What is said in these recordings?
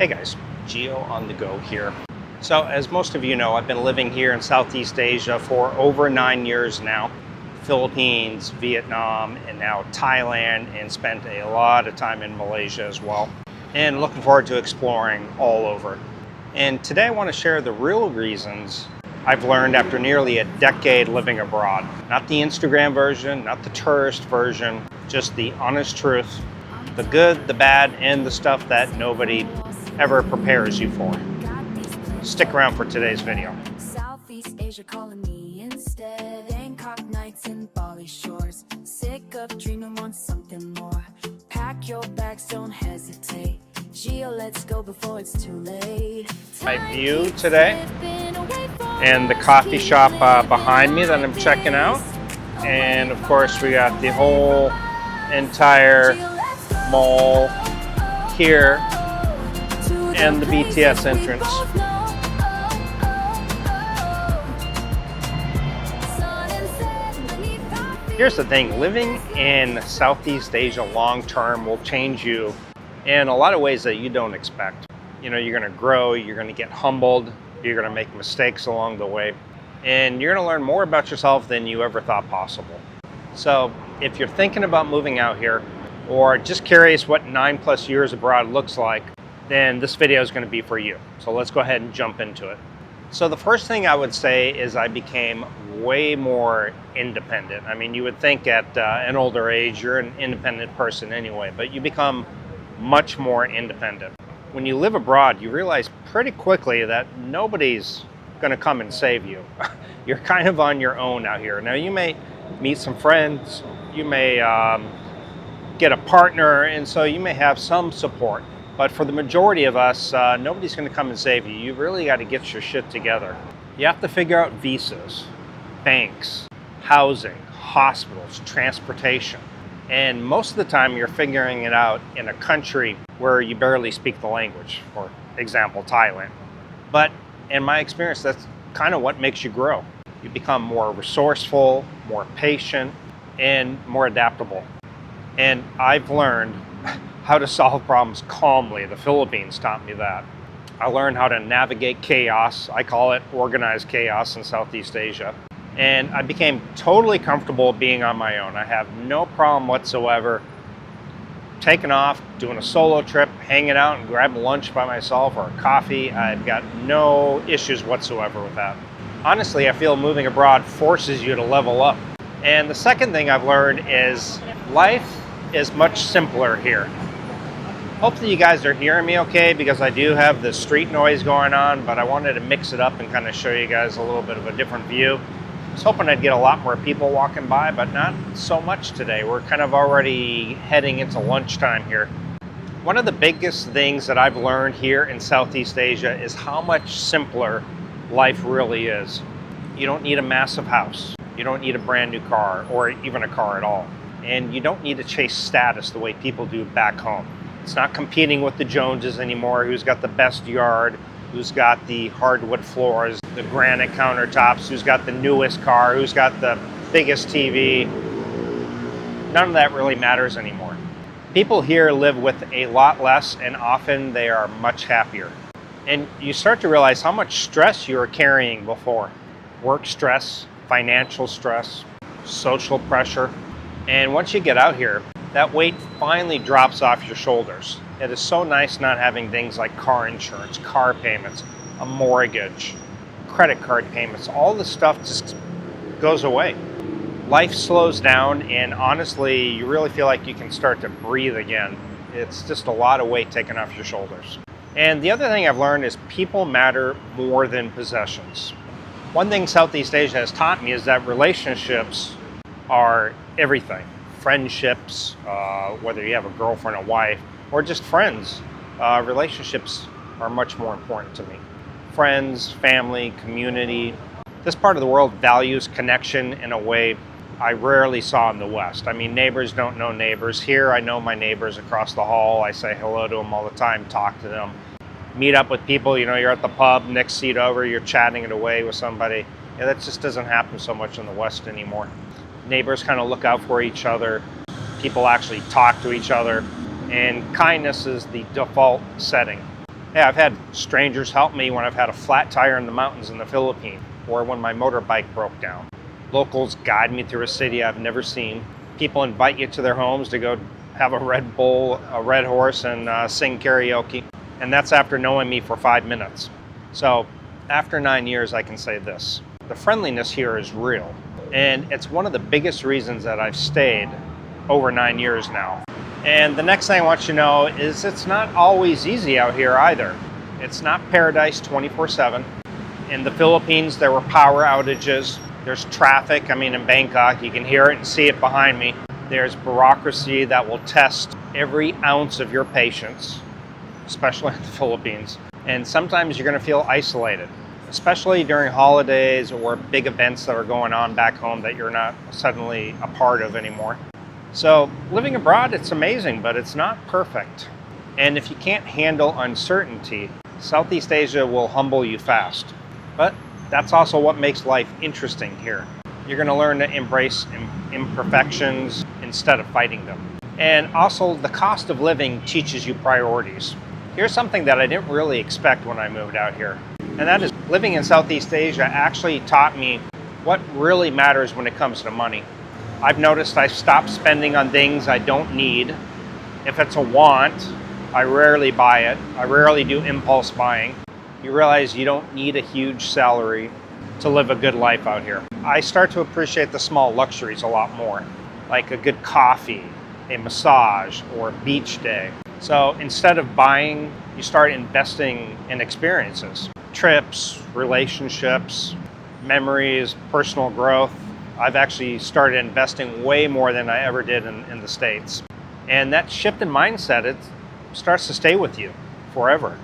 Hey guys, Geo on the go here. So as most of you know, I've been living here in Southeast Asia for over 9 years now. Philippines, Vietnam, and now Thailand, and spent a lot of time in Malaysia as well. And looking forward to exploring all over. And today I want to share the real reasons I've learned after nearly a decade living abroad. Not the Instagram version, not the tourist version, just the honest truth, the good, the bad, and the stuff that nobody ever prepares you for. Stick around for today's video. Southeast Asia calling me instead. Bangkok nights and Bali shores. Sick of dreaming, want something more. Pack your bags, don't hesitate. Geo, let's go before it's too late. My view today, and the coffee shop behind me that I'm checking out, and of course we got the whole entire mall here and the BTS entrance. Here's the thing, living in Southeast Asia long term will change you in a lot of ways that you don't expect. You know, you're going to grow, you're going to get humbled, you're going to make mistakes along the way, and you're going to learn more about yourself than you ever thought possible. So if you're thinking about moving out here, or just curious what 9+ years abroad looks like, then this video is going to be for you. So let's go ahead and jump into it. So the first thing I would say is I became way more independent. I mean, you would think at an older age you're an independent person anyway, but you become much more independent. When you live abroad, you realize pretty quickly that nobody's going to come and save you. You're kind of on your own out here. Now, you may meet some friends, you may get a partner, and so you may have some support. But for the majority of us, nobody's going to come and save you. You really got to get your shit together. You have to figure out visas, banks, housing, hospitals, transportation. And most of the time you're figuring it out in a country where you barely speak the language, for example, Thailand. But in my experience, that's kind of what makes you grow. You become more resourceful, more patient, and more adaptable. And I've learned how to solve problems calmly. The Philippines taught me that. I learned how to navigate chaos. I call it organized chaos in Southeast Asia. And I became totally comfortable being on my own. I have no problem whatsoever taking off, doing a solo trip, hanging out and grabbing lunch by myself or a coffee. I've got no issues whatsoever with that. Honestly, I feel moving abroad forces you to level up. And the second thing I've learned is life is much simpler here. Hopefully you guys are hearing me okay, because I do have the street noise going on, but I wanted to mix it up and kind of show you guys a little bit of a different view. I was hoping I'd get a lot more people walking by, but not so much today. We're kind of already heading into lunchtime here. One of the biggest things that I've learned here in Southeast Asia is how much simpler life really is. You don't need a massive house. You don't need a brand new car, or even a car at all. And you don't need to chase status the way people do back home. It's not competing with the Joneses anymore, who's got the best yard, who's got the hardwood floors, the granite countertops, who's got the newest car, who's got the biggest TV. None of that really matters anymore. People here live with a lot less, and often they are much happier. And you start to realize how much stress you were carrying before. Work stress, financial stress, social pressure. And once you get out here, that weight finally drops off your shoulders. It is so nice not having things like car insurance, car payments, a mortgage, credit card payments. All this stuff just goes away. Life slows down, and honestly, you really feel like you can start to breathe again. It's just a lot of weight taken off your shoulders. And the other thing I've learned is people matter more than possessions. One thing Southeast Asia has taught me is that relationships are everything. Friendships, whether you have a girlfriend, a wife, or just friends, relationships are much more important to me. Friends, family, community. This part of the world values connection in a way I rarely saw in the West. I mean, neighbors don't know neighbors. Here, I know my neighbors across the hall. I say hello to them all the time, talk to them. Meet up with people, you know, you're at the pub, next seat over, you're chatting it away with somebody. Yeah, that just doesn't happen so much in the West anymore. Neighbors kind of look out for each other. People actually talk to each other. And kindness is the default setting. Hey, I've had strangers help me when I've had a flat tire in the mountains in the Philippines, or when my motorbike broke down. Locals guide me through a city I've never seen. People invite you to their homes to go have a Red Bull, a Red Horse, and sing karaoke. And that's after knowing me for 5 minutes. So after 9 years, I can say this. The friendliness here is real. And it's one of the biggest reasons that I've stayed over 9 years now. And the next thing I want you to know is it's not always easy out here either. It's not paradise 24/7. In the Philippines, there were power outages. There's traffic. I mean, in Bangkok, you can hear it and see it behind me. There's bureaucracy that will test every ounce of your patience, especially in the Philippines. And sometimes you're going to feel isolated, especially during holidays or big events that are going on back home that you're not suddenly a part of anymore. So living abroad, it's amazing, but it's not perfect. And if you can't handle uncertainty, Southeast Asia will humble you fast. But that's also what makes life interesting here. You're going to learn to embrace imperfections instead of fighting them. And also, the cost of living teaches you priorities. Here's something that I didn't really expect when I moved out here. And that is living in Southeast Asia actually taught me what really matters when it comes to money. I've noticed I stopped spending on things I don't need. If it's a want, I rarely buy it. I rarely do impulse buying. You realize you don't need a huge salary to live a good life out here. I start to appreciate the small luxuries a lot more, like a good coffee, a massage, or a beach day. So instead of buying, you start investing in experiences, trips, relationships, memories, personal growth. I've actually started investing way more than I ever did in the States. And that shift in mindset, it starts to stay with you forever.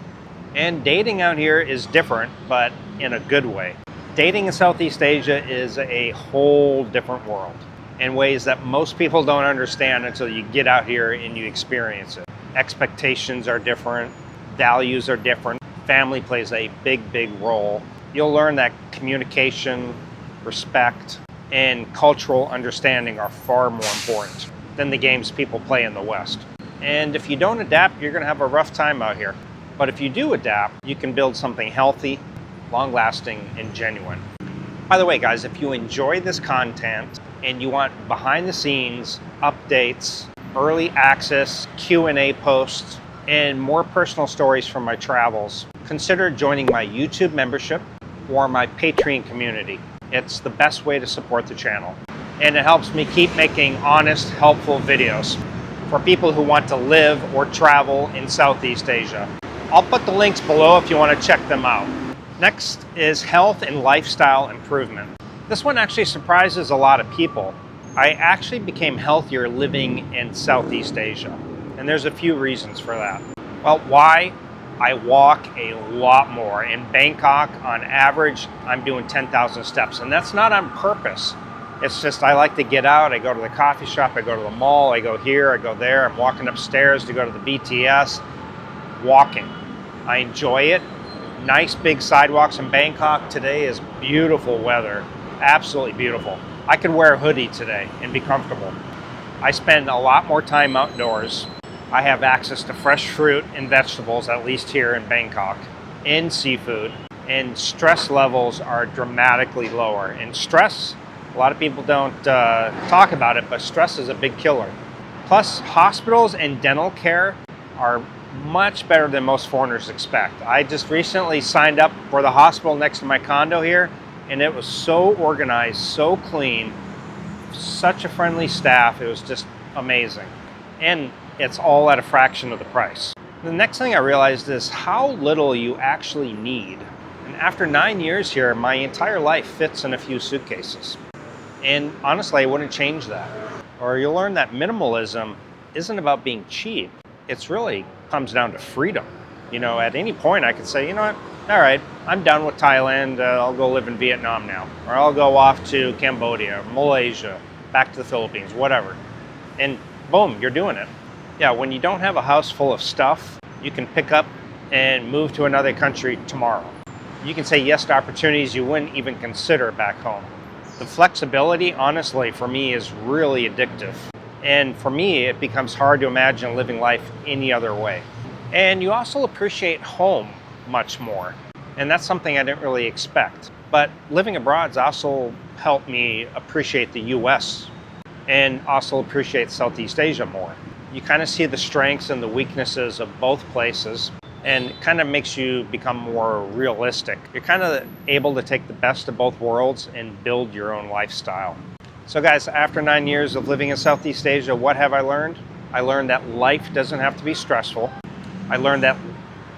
And dating out here is different, but in a good way. Dating in Southeast Asia is a whole different world in ways that most people don't understand until you get out here and you experience it. Expectations are different, values are different, family plays a big, big role. You'll learn that communication, respect, and cultural understanding are far more important than the games people play in the West. And if you don't adapt, you're going to have a rough time out here. But if you do adapt, you can build something healthy, long-lasting, and genuine. By the way, guys, if you enjoy this content and you want behind-the-scenes updates, early access, Q&A posts, and more personal stories from my travels, consider joining my YouTube membership or my Patreon community. It's the best way to support the channel. And it helps me keep making honest, helpful videos for people who want to live or travel in Southeast Asia. I'll put the links below if you want to check them out. Next is health and lifestyle improvement. This one actually surprises a lot of people. I actually became healthier living in Southeast Asia, and there's a few reasons for that. Well, why? I walk a lot more. In Bangkok, on average, I'm doing 10,000 steps, and that's not on purpose. It's just I like to get out. I go to the coffee shop, I go to the mall, I go here, I go there. I'm walking upstairs to go to the BTS, walking. I enjoy it. Nice big sidewalks in Bangkok. Today is beautiful weather, absolutely beautiful. I could wear a hoodie today and be comfortable. I spend a lot more time outdoors. I have access to fresh fruit and vegetables, at least here in Bangkok, and seafood, and stress levels are dramatically lower. And stress, a lot of people don't talk about it, but stress is a big killer. Plus, hospitals and dental care are much better than most foreigners expect. I just recently signed up for the hospital next to my condo here, and it was so organized, so clean, such a friendly staff. It was just amazing. And it's all at a fraction of the price. The next thing I realized is how little you actually need. And after 9 years here, my entire life fits in a few suitcases. And honestly, I wouldn't change that. Or you'll learn that minimalism isn't about being cheap. It's really comes down to freedom. You know, at any point I could say, you know what, all right, I'm done with Thailand, I'll go live in Vietnam now. Or I'll go off to Cambodia, Malaysia, back to the Philippines, whatever. And boom, you're doing it. Yeah, when you don't have a house full of stuff, you can pick up and move to another country tomorrow. You can say yes to opportunities you wouldn't even consider back home. The flexibility, honestly, for me is really addictive. And for me, it becomes hard to imagine living life any other way. And you also appreciate home much more. And that's something I didn't really expect. But living abroad's also helped me appreciate the US and also appreciate Southeast Asia more. You kind of see the strengths and the weaknesses of both places, and it kind of makes you become more realistic. You're kind of able to take the best of both worlds and build your own lifestyle. So guys, after 9 years of living in Southeast Asia, what have I learned? I learned that life doesn't have to be stressful. I learned that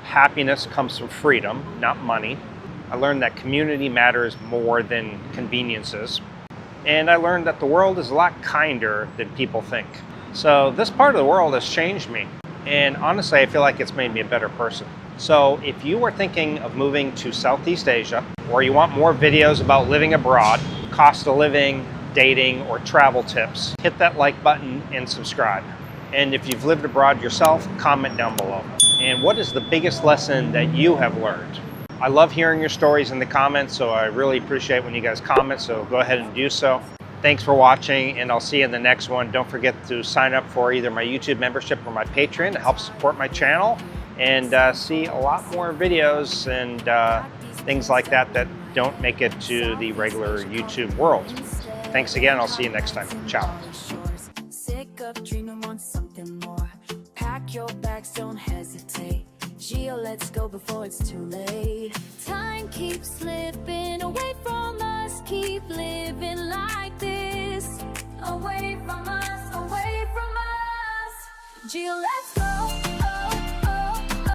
happiness comes from freedom, not money. I learned that community matters more than conveniences. And I learned that the world is a lot kinder than people think. So this part of the world has changed me. And honestly, I feel like it's made me a better person. So if you are thinking of moving to Southeast Asia, or you want more videos about living abroad, cost of living, dating, or travel tips, hit that like button and subscribe. And if you've lived abroad yourself, comment down below. And what is the biggest lesson that you have learned? I love hearing your stories in the comments, so I really appreciate when you guys comment, so go ahead and do so. Thanks for watching, and I'll see you in the next one. Don't forget to sign up for either my YouTube membership or my Patreon to help support my channel and see a lot more videos and things like that that don't make it to the regular YouTube world. Thanks again. I'll see you next time. Ciao. Sick of dreaming, want something more. Pack your bags, don't hesitate. Gio, let's go before it's too late. Time keeps slipping away from us. Keep living like this. Away from us, away from us. Gio, let's go.